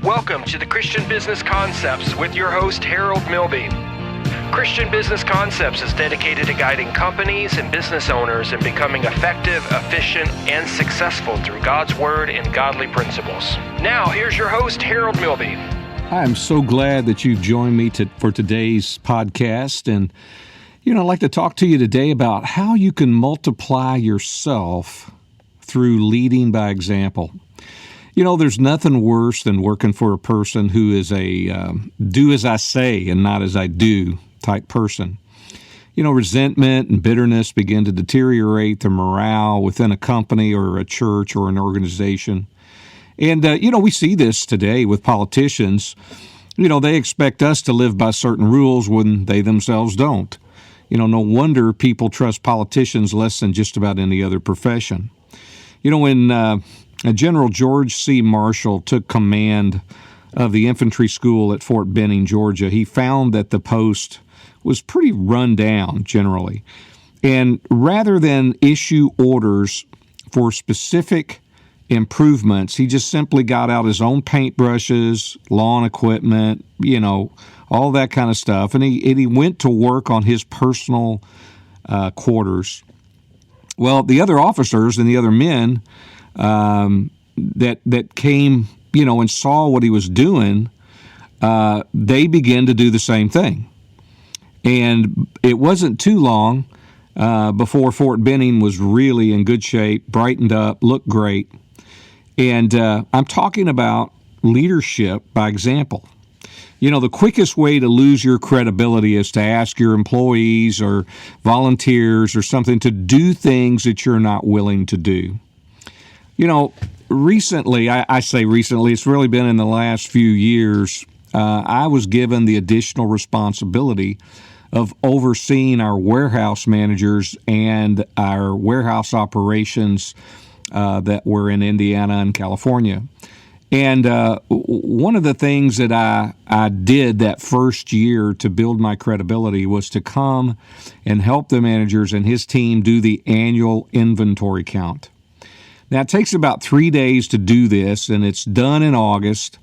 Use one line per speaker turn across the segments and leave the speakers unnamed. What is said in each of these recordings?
Welcome to the Christian Business Concepts with your host, Harold Milby. Christian Business Concepts is dedicated to guiding companies and business owners in becoming effective, efficient, and successful through God's Word and godly principles. Now, here's your host, Harold Milby.
I'm so glad that you've joined me for today's podcast. And, I'd like to talk to you today about how you can multiply yourself through leading by example. There's nothing worse than working for a person who is a do as I say and not as I do type person. Resentment and bitterness begin to deteriorate the morale within a company or a church or an organization. And, we see this today with politicians. They expect us to live by certain rules when they themselves don't. No wonder people trust politicians less than just about any other profession. When General George C. Marshall took command of the infantry school at Fort Benning, Georgia, he found that the post was pretty run down generally. And rather than issue orders for specific improvements, he just simply got out his own paintbrushes, lawn equipment, all that kind of stuff. And he went to work on his personal quarters. Well, the other officers and the other men that came, and saw what he was doing, they began to do the same thing. And it wasn't too long before Fort Benning was really in good shape, brightened up, looked great. And I'm talking about leadership by example. The quickest way to lose your credibility is to ask your employees or volunteers or something to do things that you're not willing to do. Recently, I say recently, it's really been in the last few years, I was given the additional responsibility of overseeing our warehouse managers and our warehouse operations that were in Indiana and California. And one of the things that I did that first year to build my credibility was to come and help the managers and his team do the annual inventory count. Now, it takes about 3 days to do this, and it's done in August,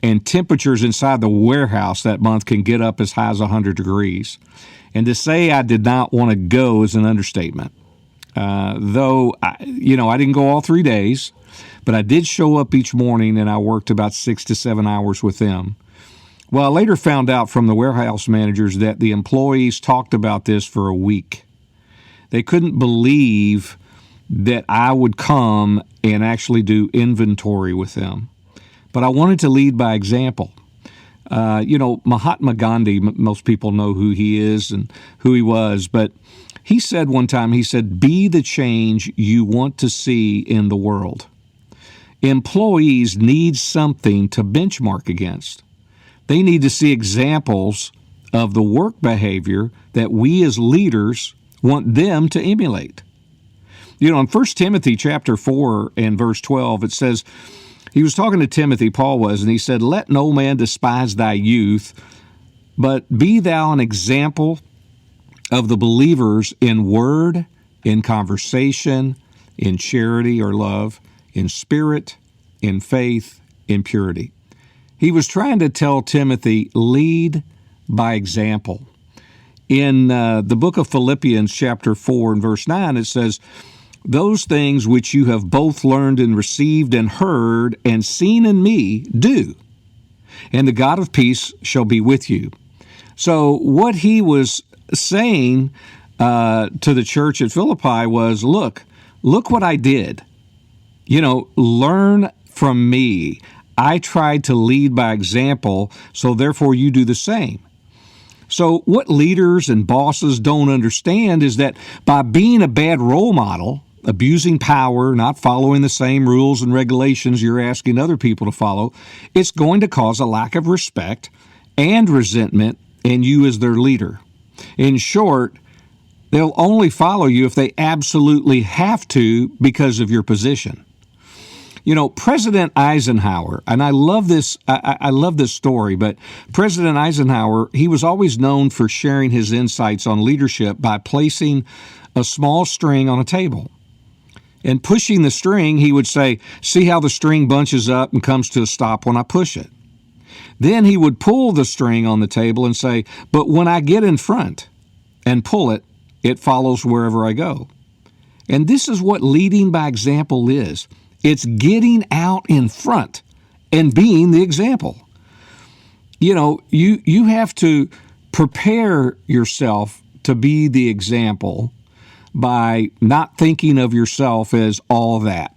and temperatures inside the warehouse that month can get up as high as 100 degrees. And to say I did not want to go is an understatement. Though, I didn't go all 3 days, but I did show up each morning, and I worked about 6 to 7 hours with them. Well, I later found out from the warehouse managers that the employees talked about this for a week. They couldn't believe that I would come and actually do inventory with them. But I wanted to lead by example. Mahatma Gandhi, most people know who he is and who he was, but he said one time, be the change you want to see in the world. Employees need something to benchmark against. They need to see examples of the work behavior that we as leaders want them to emulate. In 1 Timothy chapter 4 and verse 12, it says, he was talking to Timothy, Paul was, and he said, let no man despise thy youth, but be thou an example of the believers in word, in conversation, in charity or love, in spirit, in faith, in purity. He was trying to tell Timothy, lead by example. In the book of Philippians chapter 4 and verse 9, it says, those things which you have both learned and received and heard and seen in me, do, and the God of peace shall be with you. So what he was saying to the church at Philippi was, look what I did. Learn from me. I tried to lead by example, so therefore you do the same. So what leaders and bosses don't understand is that by being a bad role model, abusing power, not following the same rules and regulations you're asking other people to follow, it's going to cause a lack of respect and resentment in you as their leader. In short, they'll only follow you if they absolutely have to because of your position. President Eisenhower, and I love this story, but President Eisenhower, he was always known for sharing his insights on leadership by placing a small string on a table. And pushing the string, he would say, see how the string bunches up and comes to a stop when I push it. Then he would pull the string on the table and say, but when I get in front and pull it, it follows wherever I go. And this is what leading by example is. It's getting out in front and being the example. You know, you have to prepare yourself to be the example by not thinking of yourself as all that.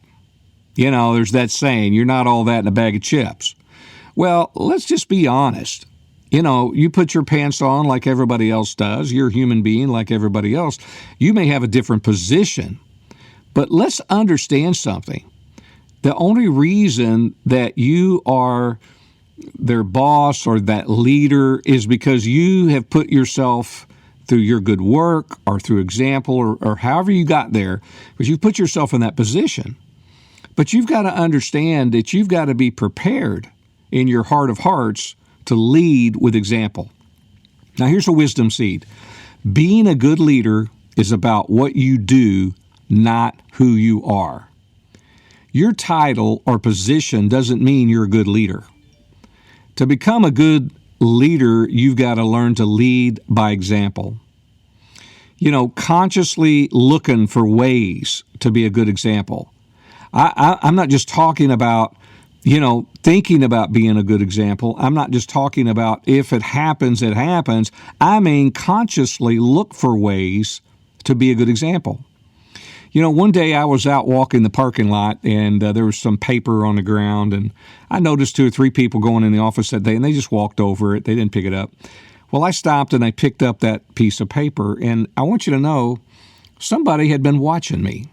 You know, there's that saying, you're not all that in a bag of chips. Well, let's just be honest. You know, you put your pants on like everybody else does. You're a human being like everybody else. You may have a different position, but let's understand something. The only reason that you are their boss or that leader is because you have put yourself through your good work or through example or however you got there, because you've put yourself in that position. But you've got to understand that you've got to be prepared in your heart of hearts to lead with example. Now, here's a wisdom seed. Being a good leader is about what you do, not who you are. Your title or position doesn't mean you're a good leader. To become a good leader, you've got to learn to lead by example. You know, consciously looking for ways to be a good example. I'm not just talking about, you know, thinking about being a good example. I'm not just talking about if it happens, it happens. I mean, consciously look for ways to be a good example. You know, one day I was out walking the parking lot, and there was some paper on the ground, and I noticed 2 or 3 people going in the office that day, and they just walked over it. They didn't pick it up. Well, I stopped, and I picked up that piece of paper, and I want you to know somebody had been watching me.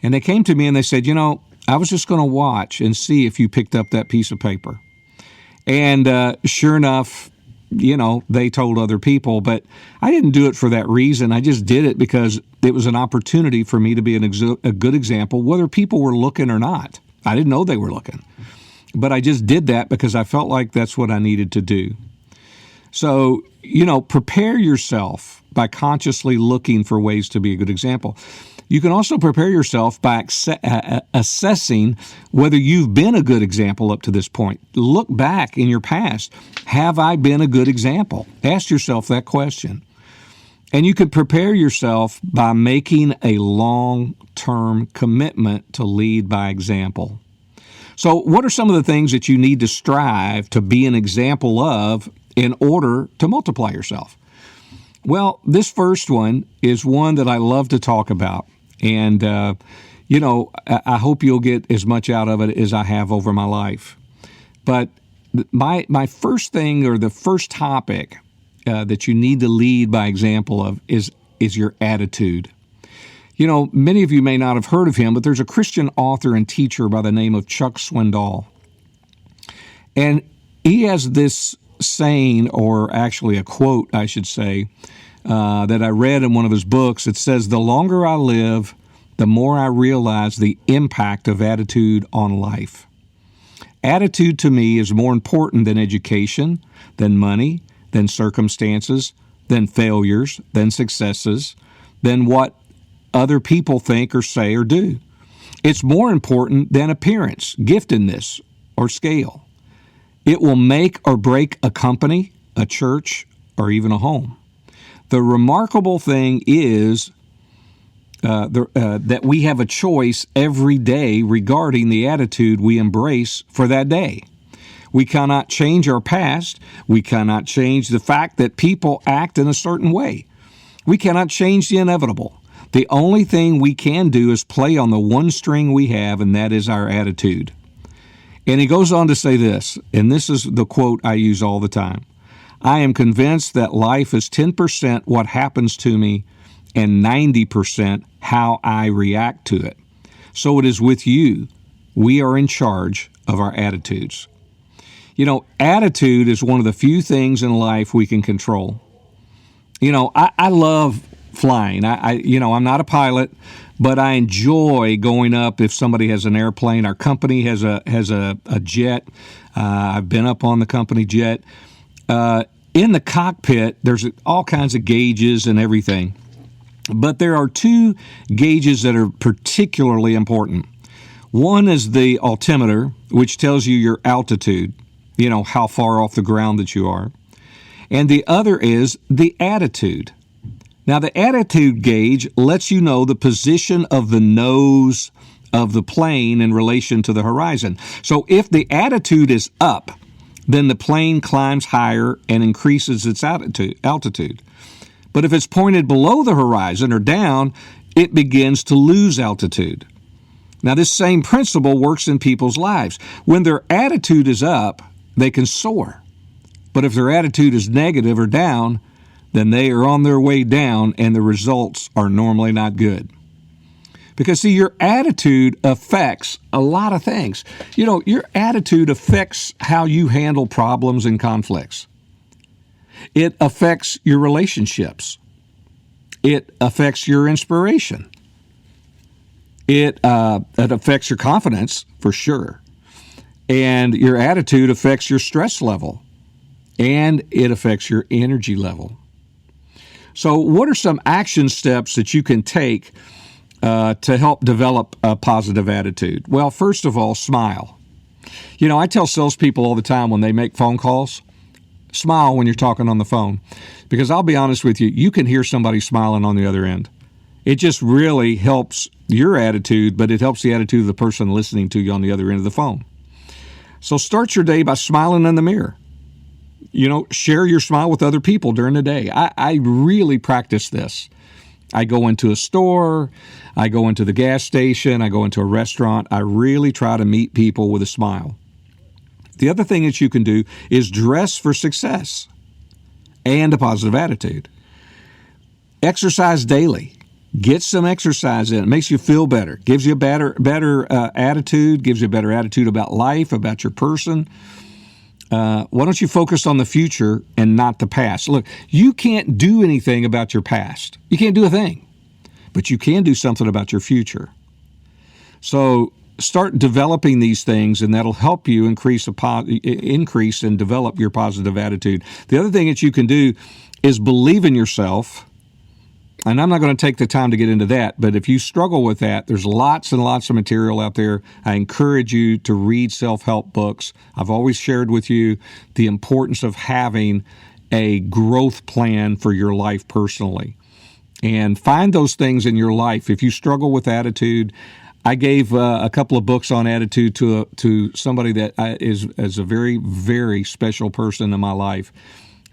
And they came to me, and they said, you know, I was just going to watch and see if you picked up that piece of paper. And sure enough, you know, they told other people, but I didn't do it for that reason. I just did it because it was an opportunity for me to be a good example, whether people were looking or not. I didn't know they were looking, but I just did that because I felt like that's what I needed to do. So, you know, prepare yourself by consciously looking for ways to be a good example. You can also prepare yourself by assessing whether you've been a good example up to this point. Look back in your past. Have I been a good example? Ask yourself that question. And you can prepare yourself by making a long-term commitment to lead by example. So what are some of the things that you need to strive to be an example of in order to multiply yourself? Well, this first one is one that I love to talk about. And, you know, I hope you'll get as much out of it as I have over my life. But my first thing, or the first topic that you need to lead by example of is your attitude. You know, many of you may not have heard of him, but there's a Christian author and teacher by the name of Chuck Swindoll. And he has this saying, or actually a quote, I should say, that I read in one of his books. It says, the longer I live, the more I realize the impact of attitude on life. Attitude to me is more important than education, than money, than circumstances, than failures, than successes, than what other people think or say or do. It's more important than appearance, giftedness, or scale. It will make or break a company, a church, or even a home. The remarkable thing is that we have a choice every day regarding the attitude we embrace for that day. We cannot change our past. We cannot change the fact that people act in a certain way. We cannot change the inevitable. The only thing we can do is play on the one string we have, and that is our attitude. And he goes on to say this, and this is the quote I use all the time. I am convinced that life is 10% what happens to me and 90% how I react to it. So it is with you. We are in charge of our attitudes. You know, attitude is one of the few things in life we can control. You know, I love flying. I'm not a pilot, but I enjoy going up if somebody has an airplane. Our company has a jet. I've been up on the company jet. In the cockpit, there's all kinds of gauges and everything. But there are two gauges that are particularly important. One is the altimeter, which tells you your altitude, how far off the ground that you are. And the other is the attitude. Now, the attitude gauge lets you know the position of the nose of the plane in relation to the horizon. So if the attitude is up, then the plane climbs higher and increases its altitude. But if it's pointed below the horizon or down, it begins to lose altitude. Now, this same principle works in people's lives. When their attitude is up, they can soar. But if their attitude is negative or down, then they are on their way down, and the results are normally not good. Because, see, your attitude affects a lot of things. Your attitude affects how you handle problems and conflicts. It affects your relationships. It affects your inspiration. It affects your confidence, for sure. And your attitude affects your stress level. And it affects your energy level. So what are some action steps that you can take to help develop a positive attitude? Well, first of all, smile. I tell salespeople all the time when they make phone calls, smile when you're talking on the phone. Because I'll be honest with you, you can hear somebody smiling on the other end. It just really helps your attitude, but it helps the attitude of the person listening to you on the other end of the phone. So start your day by smiling in the mirror. Share your smile with other people during the day. I really practice this. I go into a store, I go into the gas station, I go into a restaurant. I really try to meet people with a smile. The other thing that you can do is dress for success and a positive attitude. Exercise daily. Get some exercise in. It makes you feel better. Gives you a better attitude, gives you a better attitude about life, about your person. Why don't you focus on the future and not the past? Look, you can't do anything about your past. You can't do a thing. But you can do something about your future. So start developing these things, and that'll help you increase and develop your positive attitude. The other thing that you can do is believe in yourself. And I'm not going to take the time to get into that, but if you struggle with that, there's lots and lots of material out there. I encourage you to read self-help books. I've always shared with you the importance of having a growth plan for your life personally. And find those things in your life. If you struggle with attitude, I gave a couple of books on attitude to somebody that is a very, very special person in my life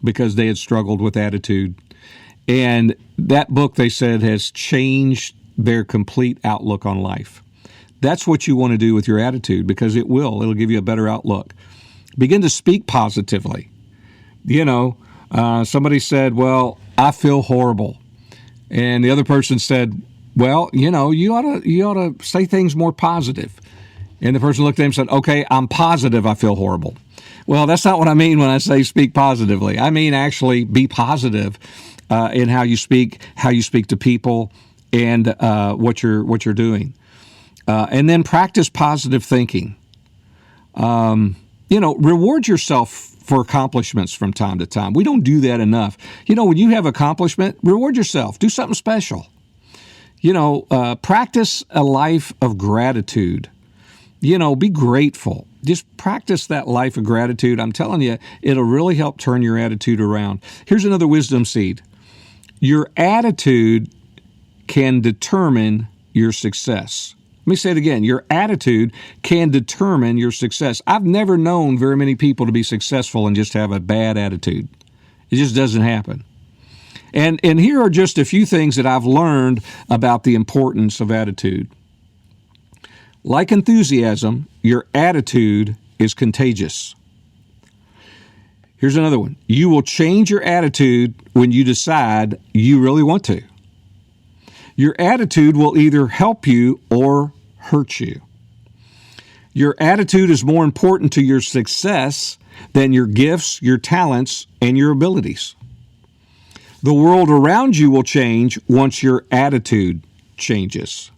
because they had struggled with attitude. And that book, they said, has changed their complete outlook on life. That's what you want to do with your attitude because it'll give you a better outlook. Begin to speak positively. Somebody said, well, I feel horrible. And the other person said, well, you ought to say things more positive. And the person looked at him and said, okay, I'm positive I feel horrible. Well, that's not what I mean when I say speak positively. I mean actually be positive in how you speak to people, and what you're doing, and then practice positive thinking. Reward yourself for accomplishments from time to time. We don't do that enough. When you have accomplishment, reward yourself. Do something special. Practice a life of gratitude. Be grateful. Just practice that life of gratitude. I'm telling you, it'll really help turn your attitude around. Here's another wisdom seed. Your attitude can determine your success. Let me say it again. Your attitude can determine your success. I've never known very many people to be successful and just have a bad attitude. It just doesn't happen. And here are just a few things that I've learned about the importance of attitude. Like enthusiasm, your attitude is contagious. Here's another one. You will change your attitude when you decide you really want to. Your attitude will either help you or hurt you. Your attitude is more important to your success than your gifts, your talents, and your abilities. The world around you will change once your attitude changes.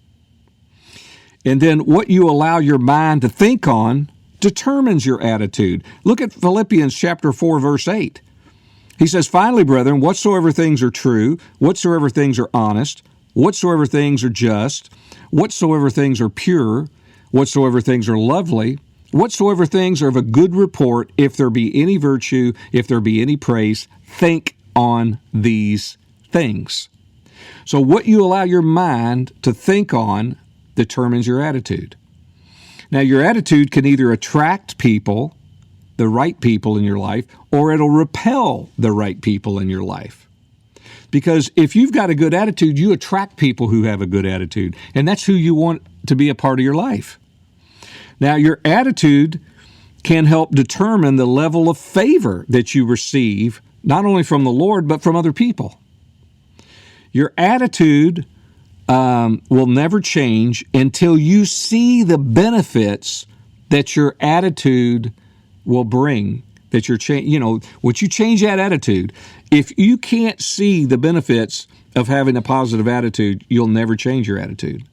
And then what you allow your mind to think on determines your attitude. Look at Philippians chapter 4, verse 8. He says, finally, brethren, whatsoever things are true, whatsoever things are honest, whatsoever things are just, whatsoever things are pure, whatsoever things are lovely, whatsoever things are of a good report, if there be any virtue, if there be any praise, think on these things. So what you allow your mind to think on determines your attitude. Now, your attitude can either attract people, the right people in your life, or it'll repel the right people in your life. Because if you've got a good attitude, you attract people who have a good attitude, and that's who you want to be a part of your life. Now, your attitude can help determine the level of favor that you receive, not only from the Lord, but from other people. Your attitude will never change until you see the benefits that your attitude will bring. That once you change that attitude, if you can't see the benefits of having a positive attitude, you'll never change your attitude.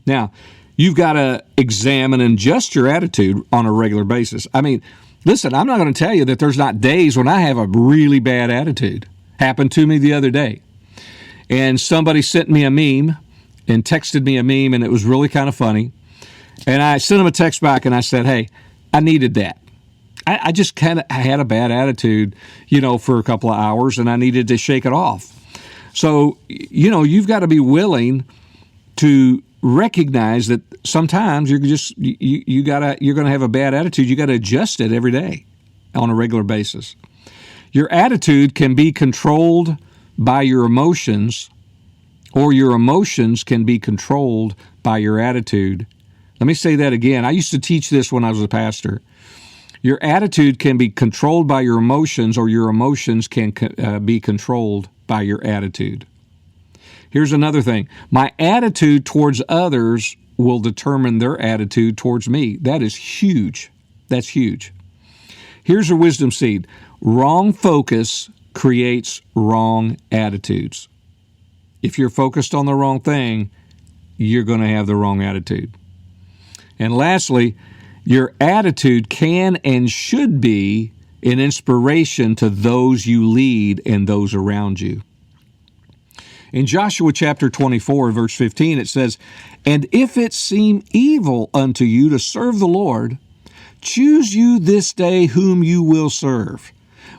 Now, you've got to examine and adjust your attitude on a regular basis. I mean, listen, I'm not going to tell you that there's not days when I have a really bad attitude. Happened to me the other day. And somebody sent me a meme and texted me a meme, and it was really kind of funny. And I sent them a text back, and I said, hey, I needed that. I just kind of had a bad attitude, for a couple of hours, and I needed to shake it off. So, you've got to be willing to recognize that sometimes you're going to have a bad attitude. You got to adjust it every day on a regular basis. Your attitude can be controlled by your emotions, or your emotions can be controlled by your attitude. Let me say that again. I used to teach this when I was a pastor. Your attitude can be controlled by your emotions, or your emotions can be controlled by your attitude. Here's another thing. My attitude towards others will determine their attitude towards me. That is huge. That's huge. Here's a wisdom seed. Wrong focus creates wrong attitudes. If you're focused on the wrong thing, you're going to have the wrong attitude. And lastly, your attitude can and should be an inspiration to those you lead and those around you. In Joshua chapter 24, verse 15, it says, "And if it seem evil unto you to serve the Lord, choose you this day whom you will serve,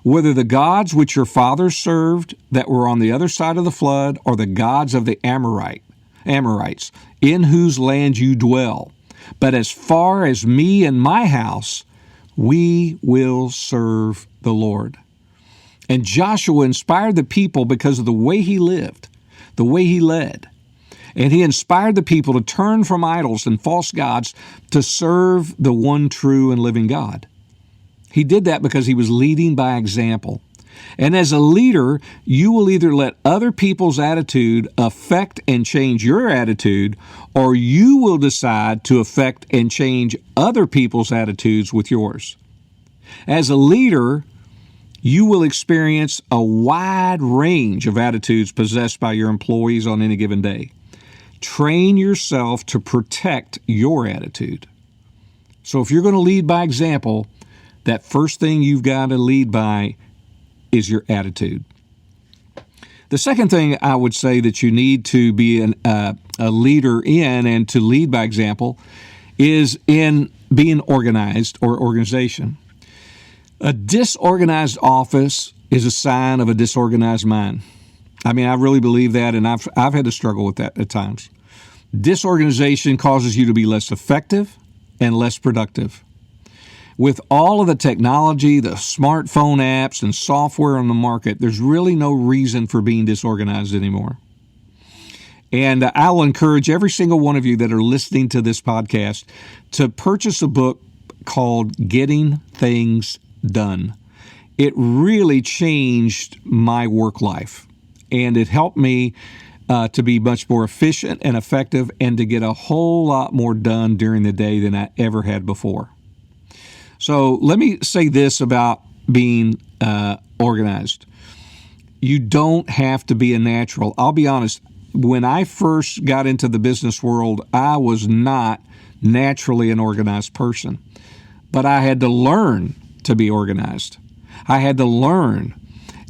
whether the gods which your fathers served that were on the other side of the flood, or the gods of the Amorites, in whose land you dwell. But as far as me and my house, we will serve the Lord." And Joshua inspired the people because of the way he lived, the way he led. And he inspired the people to turn from idols and false gods to serve the one true and living God. He did that because he was leading by example. And as a leader, you will either let other people's attitude affect and change your attitude, or you will decide to affect and change other people's attitudes with yours. As a leader, you will experience a wide range of attitudes possessed by your employees on any given day. Train yourself to protect your attitude. So if you're going to lead by example, that first thing you've got to lead by is your attitude. The second thing I would say that you need to be a leader in and to lead by example is in being organized or organization. A disorganized office is a sign of a disorganized mind. I mean, I really believe that, and I've had to struggle with that at times. Disorganization causes you to be less effective and less productive. With all of the technology, the smartphone apps and software on the market, there's really no reason for being disorganized anymore. And I will encourage every single one of you that are listening to this podcast to purchase a book called Getting Things Done. It really changed my work life, and it helped me to be much more efficient and effective and to get a whole lot more done during the day than I ever had before. So let me say this about being organized. You don't have to be a natural. I'll be honest, when I first got into the business world, I was not naturally an organized person. But I had to learn to be organized. I had to learn.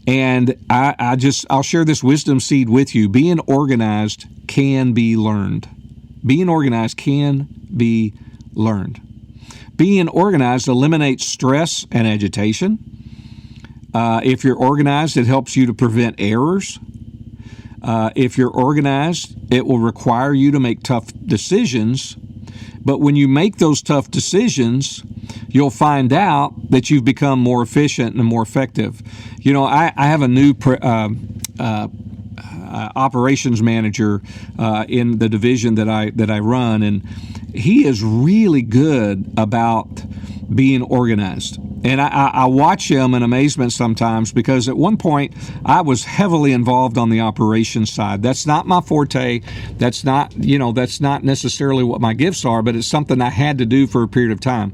And I'll share this wisdom seed with you. Being organized can be learned. Being organized can be learned. Being organized eliminates stress and agitation. If you're organized, it helps you to prevent errors. If you're organized, it will require you to make tough decisions. But when you make those tough decisions, you'll find out that you've become more efficient and more effective. You know, I have a new operations manager in the division that I run, and he is really good about being organized. And I watch him in amazement sometimes, because at one point I was heavily involved on the operations side. That's not my forte. That's not necessarily what my gifts are, but it's something I had to do for a period of time.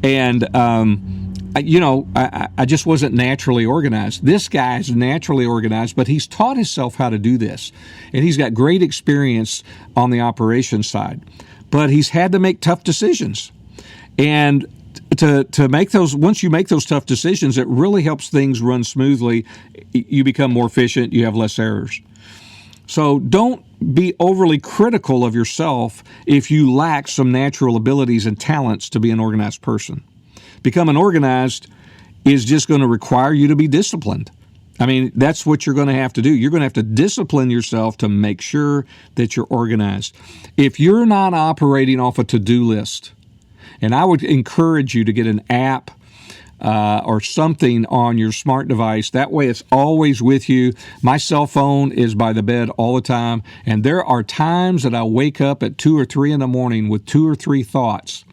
And I just wasn't naturally organized. This guy is naturally organized, but he's taught himself how to do this. And he's got great experience on the operations side. But he's had to make tough decisions. And to make those, once you make those tough decisions, it really helps things run smoothly. You become more efficient. You have less errors. So don't be overly critical of yourself if you lack some natural abilities and talents to be an organized person. Becoming organized is just going to require you to be disciplined. I mean, that's what you're going to have to do. You're going to have to discipline yourself to make sure that you're organized. If you're not operating off a to-do list, and I would encourage you to get an app or something on your smart device. That way it's always with you. My cell phone is by the bed all the time, and there are times that I wake up at 2 or 3 in the morning with 2 or 3 thoughts.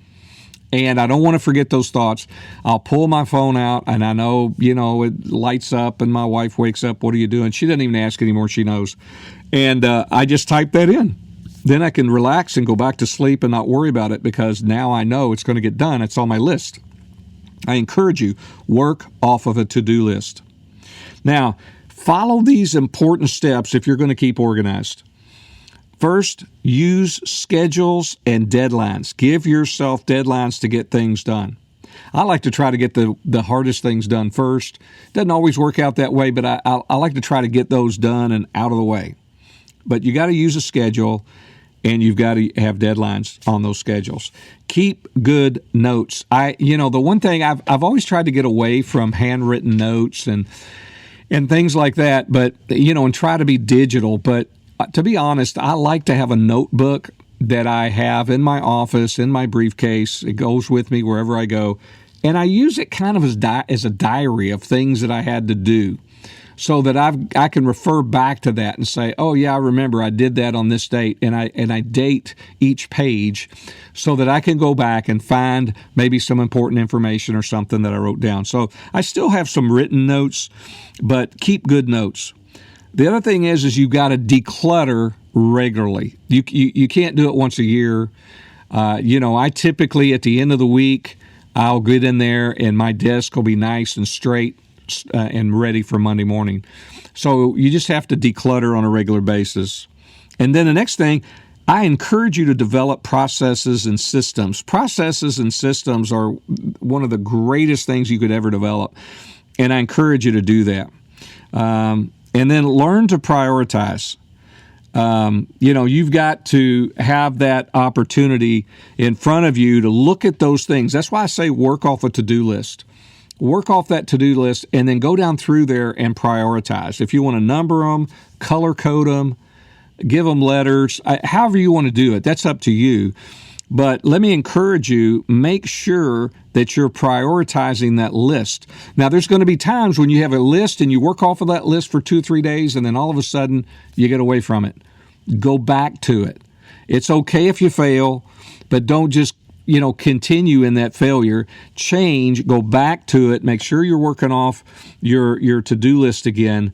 And I don't want to forget those thoughts. I'll pull my phone out, and I know, it lights up, and my wife wakes up. What are you doing? She doesn't even ask anymore. She knows. And I just type that in. Then I can relax and go back to sleep and not worry about it, because now I know it's going to get done. It's on my list. I encourage you, work off of a to-do list. Now, follow these important steps if you're going to keep organized. First, use schedules and deadlines. Give yourself deadlines to get things done. I like to try to get the hardest things done first. Doesn't always work out that way, but I like to try to get those done and out of the way. But you got to use a schedule, and you've got to have deadlines on those schedules. Keep good notes. The one thing I've always tried to get away from handwritten notes and things like that, but and try to be digital. But to be honest, I like to have a notebook that I have in my office, in my briefcase. It goes with me wherever I go, and I use it kind of as a diary of things that I had to do, so that I can refer back to that and say, oh yeah, I remember I did that on this date, and I date each page so that I can go back and find maybe some important information or something that I wrote down. So I still have some written notes, but keep good notes. The other thing is you've got to declutter regularly. You can't do it once a year. I typically at the end of the week, I'll get in there and my desk will be nice and straight and ready for Monday morning. So you just have to declutter on a regular basis. And then the next thing, I encourage you to develop processes and systems. Processes and systems are one of the greatest things you could ever develop, and I encourage you to do that. And then learn to prioritize. You've got to have that opportunity in front of you to look at those things. That's why I say work off a to-do list. Work off that to-do list and then go down through there and prioritize. If you want to number them, color code them, give them letters, however you want to do it, that's up to you. But let me encourage you, make sure that you're prioritizing that list. Now, there's going to be times when you have a list and you work off of that list for 2 or 3 days, and then all of a sudden you get away from it. Go back to it. It's okay if you fail, but don't just continue in that failure. Change, go back to it, make sure you're working off your to-do list again,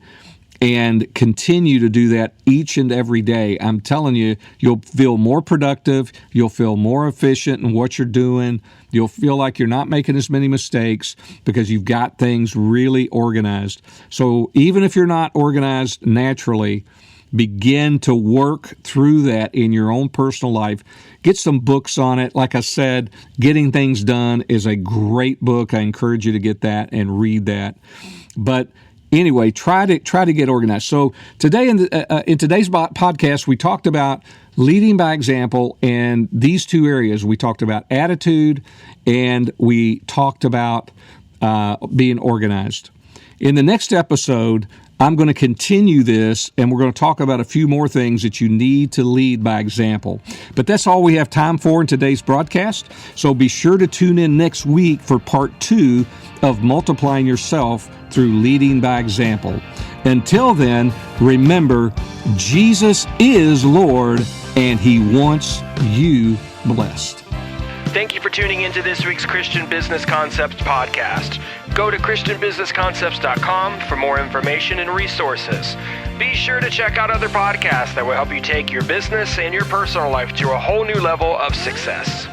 and continue to do that each and every day. I'm telling you, you'll feel more productive, you'll feel more efficient in what you're doing, you'll feel like you're not making as many mistakes because you've got things really organized. So even if you're not organized naturally, begin to work through that in your own personal life. Get some books on it. Like I said, Getting Things Done is a great book. I encourage you to get that and read that. But anyway, try to get organized. So today in today's podcast, we talked about leading by example in these two areas. We talked about attitude, and we talked about being organized. In the next episode, I'm going to continue this, and we're going to talk about a few more things that you need to lead by example. But that's all we have time for in today's broadcast. So be sure to tune in next week for part 2 of multiplying yourself through leading by example. Until then, remember, Jesus is Lord, and He wants you blessed.
Thank you for tuning into this week's Christian Business Concepts podcast. Go to ChristianBusinessConcepts.com for more information and resources. Be sure to check out other podcasts that will help you take your business and your personal life to a whole new level of success.